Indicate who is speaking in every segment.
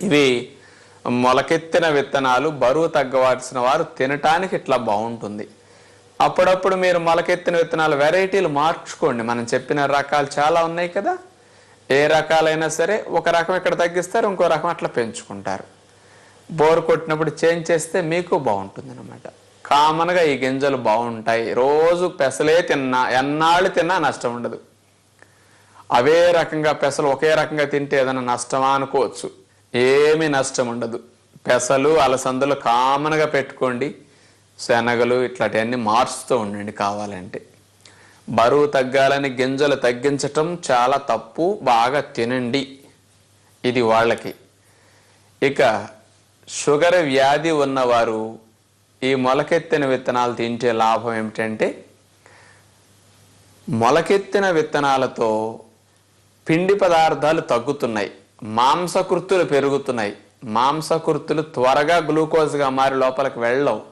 Speaker 1: ఇవి మొలకెత్తిన విత్తనాలు. బరువు తగ్గవలసిన వారు తినటానికి ఇట్లా బాగుంటుంది. అప్పుడప్పుడు మీరు మొలకెత్తిన విత్తనాలు వెరైటీలు మార్చుకోండి. మనం చెప్పిన రకాలు చాలా ఉన్నాయి కదా, ఏ రకాలైనా సరే ఒక రకం ఇక్కడ తగ్గిస్తారు, ఇంకో రకం అట్లా పెంచుకుంటారు. బోర్ కొట్టినప్పుడు చేంజ్ చేస్తే మీకు బాగుంటుంది అనమాట. కామన్గా ఈ గింజలు బాగుంటాయి. రోజు పెసలే తిన్నా, ఎన్నాళ్ళు తిన్నా నష్టం ఉండదు. అవే రకంగా పెసలు ఒకే రకంగా తింటే ఏదైనా నష్టమా అనుకోవచ్చు. ఏమీ నష్టం ఉండదు. పెసలు అలసందలు కామన్గా పెట్టుకోండి. శనగలు ఇట్లాంటివన్నీ మార్చుతూ ఉండండి కావాలంటే. బరువు తగ్గాలని గింజలు తగ్గించటం చాలా తప్పు. బాగా తినండి, ఇది వాళ్ళకి. ఇక షుగర్ వ్యాధి ఉన్నవారు ఈ మొలకెత్తిన విత్తనాలు తింటే లాభం ఏమిటంటే, మొలకెత్తిన విత్తనాలతో పిండి పదార్థాలు తగ్గుతున్నాయి, మాంసకృతులు పెరుగుతున్నాయి. మాంసకృతులు త్వరగా గ్లూకోజ్గా మారి లోపలికి వెళ్ళవు.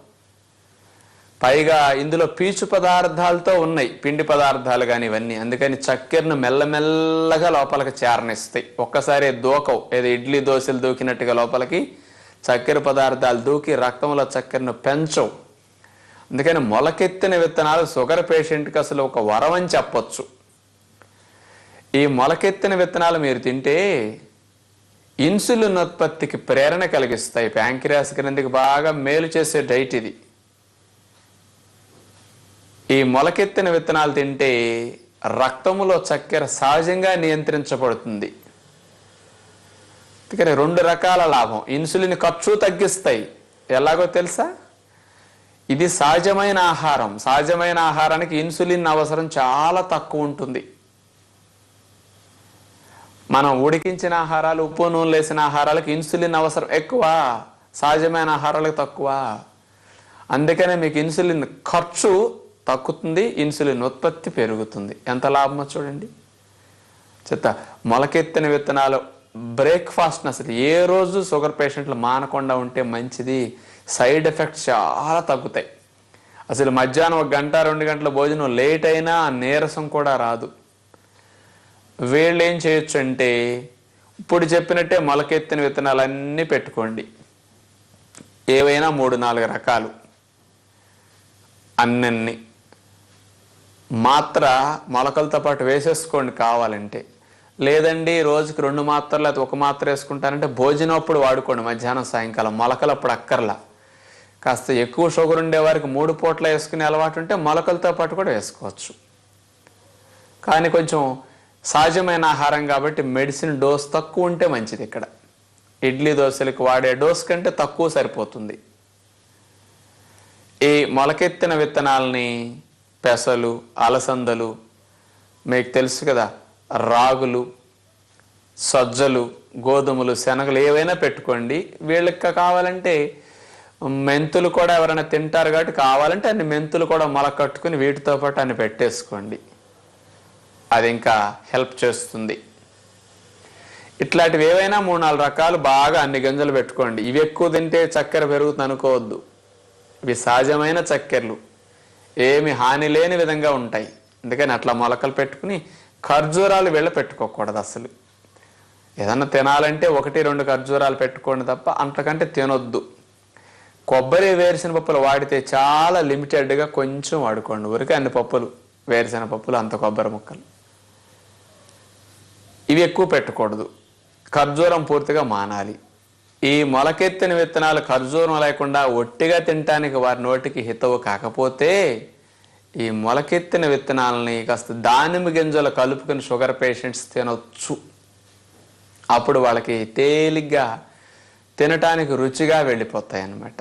Speaker 1: పైగా ఇందులో పీచు పదార్థాలతో ఉన్నాయి పిండి పదార్థాలు కానీ ఇవన్నీ. అందుకని చక్కెరను మెల్లమెల్లగా లోపలికి చేరనిస్తాయి. ఒక్కసారి దూకవు, ఏదో ఇడ్లీ దోశలు దూకినట్టుగా లోపలికి చక్కెర పదార్థాలు దూకి రక్తంలో చక్కెరను పెంచవు. అందుకని మొలకెత్తిన విత్తనాలు షుగర్ పేషెంట్కి అసలు ఒక వరం అని చెప్పొచ్చు. ఈ మొలకెత్తిన విత్తనాలు మీరు తింటే ఇన్సులిన్ ఉత్పత్తికి ప్రేరణ కలిగిస్తాయి. ప్యాంక్రియాస్ గ్రంథికి బాగా మేలు చేసే డైట్ ఇది. ఈ మొలకెత్తిన విత్తనాలు తింటే రక్తములో చక్కెర సహజంగా నియంత్రించబడుతుంది. అందుకని 2 రకాల లాభం. ఇన్సులిన్ ఖర్చు తగ్గిస్తాయి. ఎలాగో తెలుసా? ఇది సహజమైన ఆహారం. సహజమైన ఆహారానికి ఇన్సులిన్ అవసరం చాలా తక్కువ ఉంటుంది. మనం ఉడికించిన ఆహారాలు, ఉప్పు నూనెలు వేసిన ఆహారాలకు ఇన్సులిన్ అవసరం ఎక్కువ, సహజమైన ఆహారాలకు తక్కువ. అందుకనే మీకు ఇన్సులిన్ ఖర్చు తగ్గుతుంది, ఇన్సులిన్ ఉత్పత్తి పెరుగుతుంది. ఎంత లాభమో చూడండి. మొలకెత్తిన విత్తనాలు బ్రేక్ఫాస్ట్ అసలు ఏ రోజు షుగర్ పేషెంట్లు మానకుండా ఉంటే మంచిది. సైడ్ ఎఫెక్ట్స్ చాలా తగ్గుతాయి. అసలు మధ్యాహ్నం 1 గంట 2 గంటల భోజనం లేట్ అయినా నీరసం కూడా రాదు. వీళ్ళు ఏం చేయొచ్చు అంటే, ఇప్పుడు చెప్పినట్టే మొలకెత్తిన విత్తనాలన్నీ పెట్టుకోండి. ఏవైనా 3-4 రకాలు, అన్నీ మాత్ర మొలకలతో పాటు వేసేసుకోండి కావాలంటే. లేదండి రోజుకి 2 మాత్రలు లేదా 1 మాత్ర వేసుకుంటారంటే భోజనం అప్పుడు వాడుకోండి, మధ్యాహ్నం సాయంకాలం. మొలకలు అప్పుడు అక్కర్లా. కాస్త ఎక్కువ షుగర్ ఉండేవారికి 3 పూట్ల వేసుకునే అలవాటు ఉంటే మొలకలతో పాటు కూడా వేసుకోవచ్చు. కానీ కొంచెం సహజమైన ఆహారం కాబట్టి మెడిసిన్ డోస్ తక్కువ ఉంటే మంచిది. ఇక్కడ ఇడ్లీ దోశలకు వాడే డోస్ కంటే తక్కువ సరిపోతుంది. ఈ మొలకెత్తిన విత్తనాలని పెసలు, అలసందలు, మీకు తెలుసు కదా, రాగులు, సజ్జలు, గోధుమలు, శనగలు ఏవైనా పెట్టుకోండి. వీళ్ళకి కావాలంటే మెంతులు కూడా ఎవరైనా తింటారు కాబట్టి కావాలంటే అన్ని మెంతులు కూడా మొలకట్టుకుని వీటితో పాటు అన్ని పెట్టేసుకోండి. అది ఇంకా హెల్ప్ చేస్తుంది. ఇట్లాంటివి ఏవైనా 3-4 రకాలు బాగా అన్ని గింజలు పెట్టుకోండి. ఇవి ఎక్కువ తింటే చక్కెర పెరుగుతుంది అనుకోవద్దు. ఇవి సహజమైన చక్కెరలు, ఏమి హాని లేని విధంగా ఉంటాయి. అందుకని అట్లా మొలకలు పెట్టుకుని ఖర్జూరాలు వీళ్ళ పెట్టుకోకూడదు అసలు. ఏదన్నా తినాలంటే 1-2 ఖర్జూరాలు పెట్టుకోండి తప్ప అంతకంటే తినొద్దు. కొబ్బరి వేరుశెనగ పప్పులు వాడితే చాలా లిమిటెడ్గా కొంచెం వాడుకోండి. ఊరికే అన్ని పప్పులు, వేరుశెనగ పప్పులు, అంత కొబ్బరి ముక్కలు ఇవి ఎక్కువ పెట్టకూడదు. ఖర్జూరం పూర్తిగా మానాలి. ఈ మొలకెత్తిన విత్తనాలు ఖర్జూరం లేకుండా ఒట్టిగా తినటానికి వారి నోటికి హితవు కాకపోతే ఈ మొలకెత్తిన విత్తనాలని కాస్త దానిమ్మ గింజలు కలుపుకుని షుగర్ పేషెంట్స్ తినొచ్చు. అప్పుడు వాళ్ళకి తేలిగ్గా తినటానికి రుచిగా వెళ్ళిపోతాయి అన్నమాట.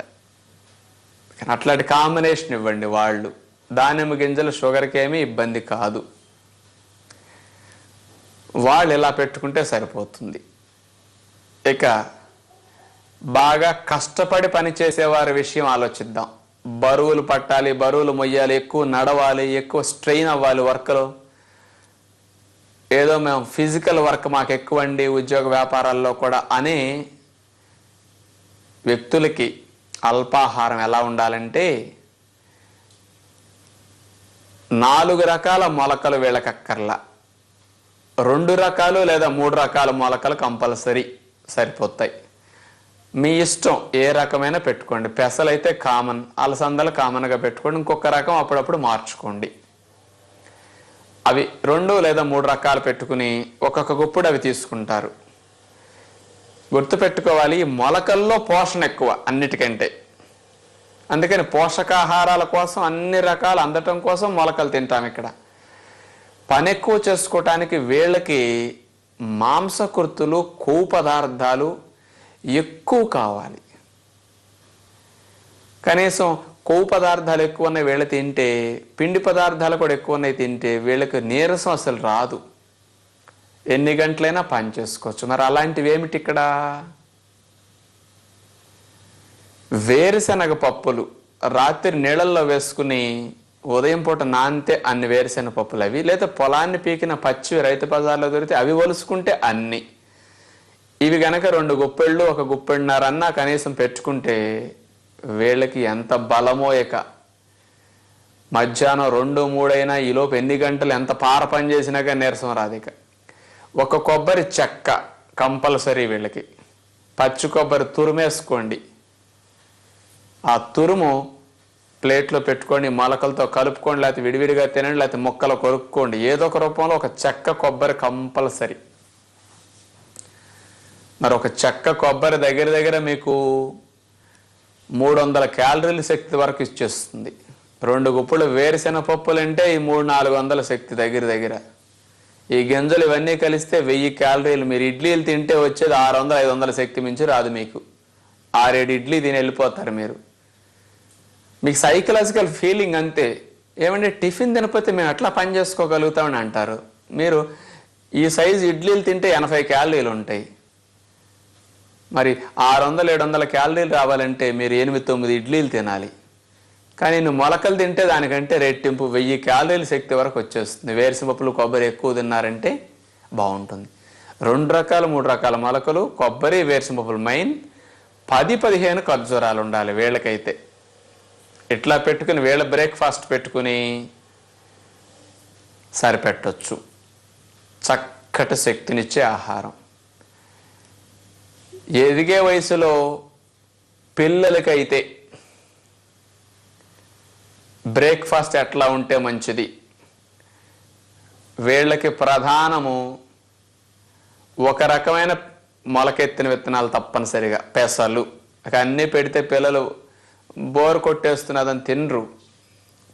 Speaker 1: అట్లాంటి కాంబినేషన్ ఇవ్వండి. వాళ్ళు దానిమ్మ గింజలు షుగర్కి ఏమీ ఇబ్బంది కాదు. వాళ్ళు ఇలా పెట్టుకుంటే సరిపోతుంది. ఇక బాగా కష్టపడి పనిచేసేవారి విషయం ఆలోచిద్దాం. బరువులు పట్టాలి, బరువులు మొయ్యాలి, ఎక్కువ నడవాలి, ఎక్కువ స్ట్రెయిన్ అవ్వాలి వర్క్లో. ఏదో మేము ఫిజికల్ వర్క్ మాకు ఎక్కువ అండి ఉద్యోగ వ్యాపారాల్లో కూడా అనే వ్యక్తులకి అల్పాహారం ఎలా ఉండాలంటే 4 రకాల మొలకలు వీళ్ళకక్కర్లా, 2 రకాలు లేదా 3 రకాల మొలకలు కంపల్సరీ సరిపోతాయి. మీ ఇష్టం ఏ రకమైన పెట్టుకోండి. పెసలైతే కామన్, అలసందలు కామన్గా పెట్టుకోండి. ఇంకొక రకం అప్పుడప్పుడు మార్చుకోండి. అవి 2 లేదా 3 రకాలు పెట్టుకుని ఒక్కొక్క గుప్పుడు అవి తీసుకుంటారు. గుర్తుపెట్టుకోవాలి, ఈ మొలకల్లో పోషణ ఎక్కువ అన్నిటికంటే. అందుకని పోషకాహారాల కోసం అన్ని రకాలు అందటం కోసం మొలకలు తింటాం. ఇక్కడ పని ఎక్కువ చేసుకోవటానికి వీళ్ళకి మాంసకృతులు, కొవ్వు పదార్థాలు ఎక్కువ కావాలి. కనీసం కొవ్వు పదార్థాలు ఎక్కువ ఉన్నాయి వీళ్ళ తింటే, పిండి పదార్థాలు కూడా ఎక్కువ ఉన్నాయి తింటే వీళ్ళకి నీరసం అసలు రాదు. ఎన్ని గంటలైనా పని చేసుకోవచ్చు. మరి అలాంటివి ఏమిటి ఇక్కడ? వేరుశనగ పప్పులు రాత్రి నీళ్ళల్లో వేసుకుని ఉదయం పూట నానితే అన్ని వేరుశనగ పప్పులు అవి, లేదా పొలాన్ని పీకిన పచ్చివి రైతు బజార్లో దొరికితే అవి ఒలుసుకుంటే అన్ని. ఇవి గనక 2 గుప్పెళ్ళు 1 గుప్పెడున్నర అన్నా కనీసం పెట్టుకుంటే వీళ్ళకి ఎంత బలమో. ఇక మధ్యాహ్నం 2, 3 అయినా ఈలోపు ఎన్ని గంటలు ఎంత పార పని చేసినా కానీ నీరసం రాదు. ఇక 1 కొబ్బరి చెక్క కంపల్సరీ వీళ్ళకి. పచ్చి కొబ్బరి తురుమేసుకోండి. ఆ తురుము ప్లేట్లో పెట్టుకోండి, మొలకలతో కలుపుకోండి, లేకపోతే విడివిడిగా తినండి, లేకపోతే ముక్కలు కొరుక్కోండి. ఏదో ఒక రూపంలో 1 చెక్క కొబ్బరి కంపల్సరీ. మరి 1 చెక్క కొబ్బరి దగ్గర దగ్గర మీకు 300 క్యాలరీల శక్తి వరకు ఇచ్చేస్తుంది. 2 గుప్పులు వేరుశెనగ పప్పులు అంటే ఈ 300-400 శక్తి దగ్గర దగ్గర. ఈ గింజలు ఇవన్నీ కలిస్తే 1000 క్యాలరీలు. మీరు ఇడ్లీలు తింటే వచ్చేది 600-500 శక్తి మించి రాదు. మీకు 6-7 ఇడ్లీ తిని వెళ్ళిపోతారు మీరు. మీకు సైకలాజికల్ ఫీలింగ్ అంతే. ఏమంటే టిఫిన్ తినకపోతే మేము ఎట్లా పని చేసుకోగలుగుతామని అంటారు. మీరు ఈ సైజు ఇడ్లీలు తింటే 80 క్యాలరీలు ఉంటాయి. మరి 600-700 క్యాలరీలు రావాలంటే మీరు 8-9 ఇడ్లీలు తినాలి. కానీ నువ్వు మొలకలు తింటే దానికంటే రెట్టింపు 1000 క్యాలరీల శక్తి వరకు వచ్చేస్తుంది. వేరుశనగపప్పులు, కొబ్బరి ఎక్కువ తిన్నారంటే బాగుంటుంది. 2 రకాలు 3 రకాల మొలకలు, కొబ్బరి, వేరుశనగపప్పులు మెయిన్. 10-15 ఖర్జూరాలు ఉండాలి వీళ్ళకైతే. ఇట్లా పెట్టుకుని వీళ్ళ బ్రేక్ఫాస్ట్ పెట్టుకుని సరిపెట్టొచ్చు. చక్కటి శక్తినిచ్చే ఆహారం. ఎదిగే వయసులో పిల్లలకైతే బ్రేక్ఫాస్ట్ ఎట్లా ఉంటే మంచిది? వీళ్ళకి ప్రధానము 1 రకమైన మొలకెత్తిన విత్తనాలు తప్పనిసరిగా. పెసలు అన్నీ పెడితే పిల్లలు బోర్ కొట్టేస్తున్నదని తినరు.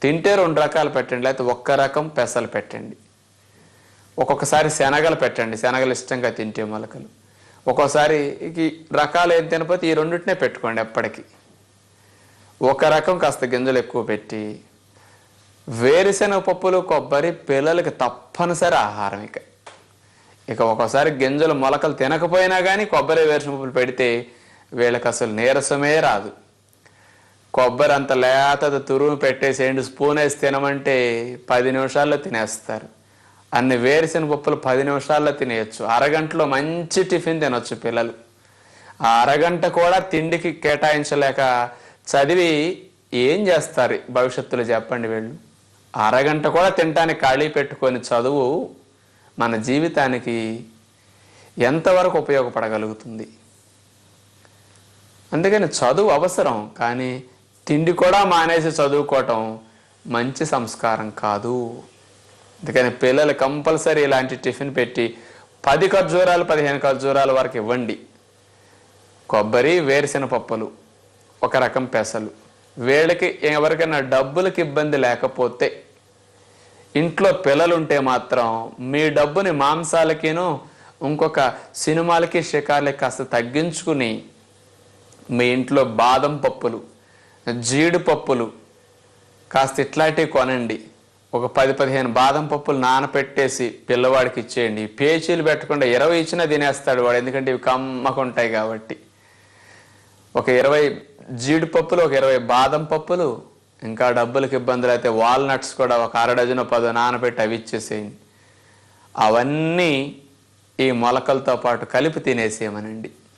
Speaker 1: తింటే 2 రకాలు పెట్టండి, లేకపోతే 1 రకం పెసలు పెట్టండి. ఒక్కొక్కసారి శనగలు పెట్టండి, శనగలు ఇష్టంగా తింటే మొలకలు. ఒక్కోసారి ఈ రకాలు ఏం తినకపోతే ఈ 2టినే పెట్టుకోండి ఎప్పటికీ. 1 రకం కాస్త గింజలు ఎక్కువ పెట్టి. వేరుశెనగ పప్పులు, కొబ్బరి పిల్లలకి తప్పనిసరి ఆహారం. ఇక ఒక్కోసారి గింజలు మొలకలు తినకపోయినా కానీ కొబ్బరి, వేరుశెనగ పప్పులు పెడితే వీళ్ళకి అసలు నీరసమే రాదు. కొబ్బరి అంత లేతది తురుము పెట్టేసేయండి, స్పూన్ వేసి తినమంటే 10 నిమిషాల్లో తినేస్తారు. అన్ని వేరుశెనగ పప్పులు 10 నిమిషాల్లో తినేయచ్చు. అరగంటలో మంచి టిఫిన్ తినొచ్చు పిల్లలు. ఆ అరగంట కూడా తిండికి కేటాయించలేక చదివి ఏం చేస్తారు భవిష్యత్తులో చెప్పండి వీళ్ళు? అరగంట కూడా తినటానికి ఖాళీ పెట్టుకొని చదువు మన జీవితానికి ఎంతవరకు ఉపయోగపడగలుగుతుంది? అందుకని చదువు అవసరం, కానీ తిండి కూడా మానేసి చదువుకోవటం మంచి సంస్కారం కాదు. అందుకని పిల్లలు కంపల్సరీ ఇలాంటి టిఫిన్ పెట్టి 10 ఖర్జూరాలు 15 ఖర్జూరాల వరకు ఇవ్వండి. కొబ్బరి, వేరుశెనగ పప్పులు, 1 రకం పెసలు. వీళ్ళకి ఎవరికైనా డబ్బులకి ఇబ్బంది లేకపోతే, ఇంట్లో పిల్లలుంటే మాత్రం మీ డబ్బుని మాంసాలకిను ఇంకొక సినిమాలకి షికార్లకి కాస్త తగ్గించుకుని మీ ఇంట్లో బాదం పప్పులు, జీడిపప్పులు కాస్త ఇట్లాంటివి కొనండి. ఒక 10-15 బాదం పప్పులు నానపెట్టేసి పిల్లవాడికి ఇచ్చేయండి. పేచీలు పెట్టకుండా 20 ఇచ్చినా తినేస్తాడు వాడు, ఎందుకంటే ఇవి కమ్మకుంటాయి కాబట్టి. ఒక 20 జీడిపప్పులు, ఒక 20 బాదం పప్పులు, ఇంకా డబ్బులకు ఇబ్బందులు అయితే వాల్నట్స్ కూడా ఒక 1/2 డజను 10 నానబెట్టి అవి ఇచ్చేసేయండి. అవన్నీ ఈ మొలకలతో పాటు కలిపి తినేసేయమనండి.